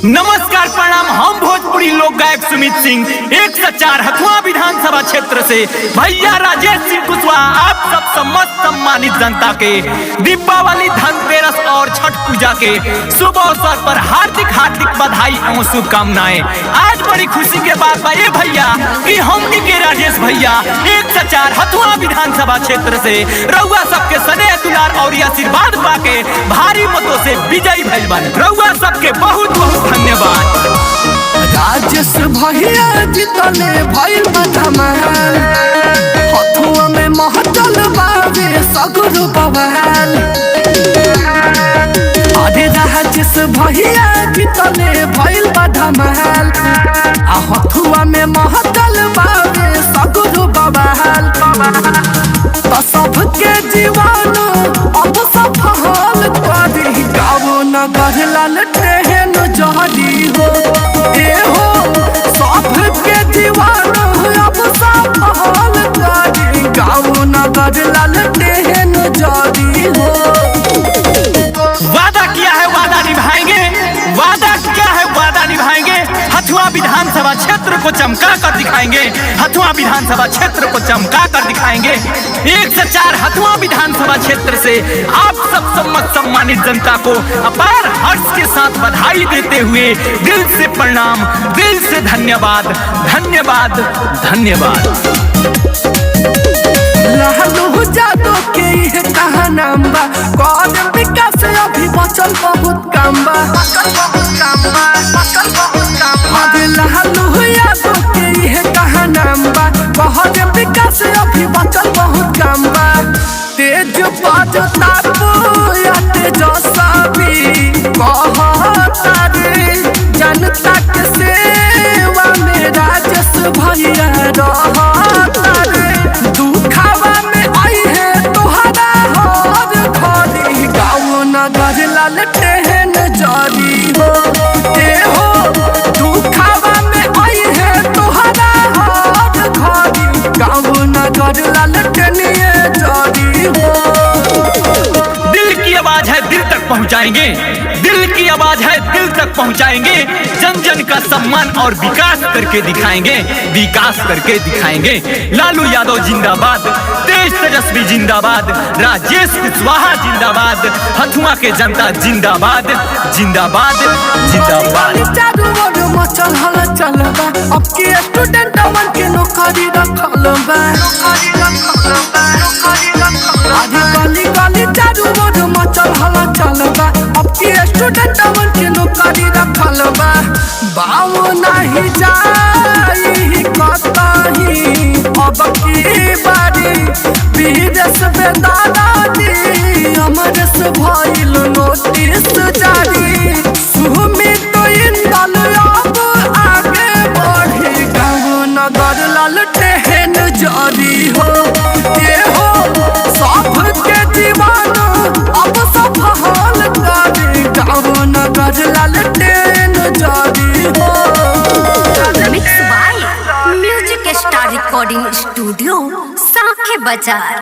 नमस्कार प्रणाम। हम भोजपुरी लोक गायक सुमित सिंह 104 हथुआ विधानसभा क्षेत्र से भैया राजेश सिंह कुशवाहा आप सब समस्त सम्मानित जनता के दीपावली, धनतेरस और छठ पूजा के शुभ अवसर पर हार्दिक बधाई एवं शुभकामनाएं। आज बड़ी खुशी के बात है भैया कि हमनी के राजेश भैया 104 हथुआ विधानसभा क्षेत्र से रउआ सबके स्नेह दुलार और आशीर्वाद पाके भारी मतों से विजयी भइल बानी। रउआ सबके बहुत बहुत धन्यवाद। राजेश भैया जीतले भइल धमाल, हथुआ में महचल बावे सगुरु बवाल। अरे राजेश भैया जीतले भइल धमाल, हथुआ में महचल बावे सगुरु बवाल। तो सबके जीवन अब सफल करी गाँव नगर लालटेन जहरी हो। सबके जीवन अब सफल करी गाँव नगर लालटेन जहरी हो। वादा किया है वादा निभाएंगे, वादा किया है वादा निभाएंगे। हथुआ विधानसभा क्षेत्र को चमका कर दिखाएंगे, हथुआ विधानसभा क्षेत्र को चमका कर दिखाएंगे। 104 हथुआ विधानसभा क्षेत्र से आप सब सम्मानित जनता को अपार हर्ष के साथ बधाई देते हुए दिल से प्रणाम, दिल से धन्यवाद धन्यवाद धन्यवाद। लालू जादव के ये कहा नाम बा, कौन विकास अभी बचल बहुत काम बा। लालू यादव के ये कहा नाम बा, कौन विकास अभी बचल बहुत काम बा। तेज बाज ताबो या तेजस्वी कहता रे जनता के सेवा में राजेश भैया रहता रे। दुखावा में आई है तोहरा हर घड़ी गाँव नगर लालटेन जरी हो। दुखावा में आई है तोहरा हर घड़ी गाँव नगर लालटेन जरी हो। दिल की आवाज है दिल तक पहुंचाएंगे, दिल की आवाज है दिल तक पहुंचाएंगे। जन जन का सम्मान और विकास करके दिखाएंगे, विकास करके दिखाएंगे। लालू यादव जिंदाबाद, तेज तेजस्वी जिंदाबाद, राजेश कुशवाहा जिंदाबाद, हथुआ के जनता जिंदाबाद जिंदाबाद जिंदाबाद। चारों ओर मचल हल चलबा, अब के स्टूडेंट मन के नौकरी रखल बा। आधी गली गली चारों ओर मचल हल चलबा, अब के स्टूडेंट मन के नौकरी रखल बा। बाऊ नहीं जाई कतही अब की बारी, विदेश में दादाजी अमरस भइल नोटिस जारी। सुमित इंदल अब आगे बढ़ी गाँव नगर लालटेन जरी हो। सबके जीवन अब सफल करी गाँव नगर लालटेन जरी हो। Mix by music star recording studio साखे बाजार।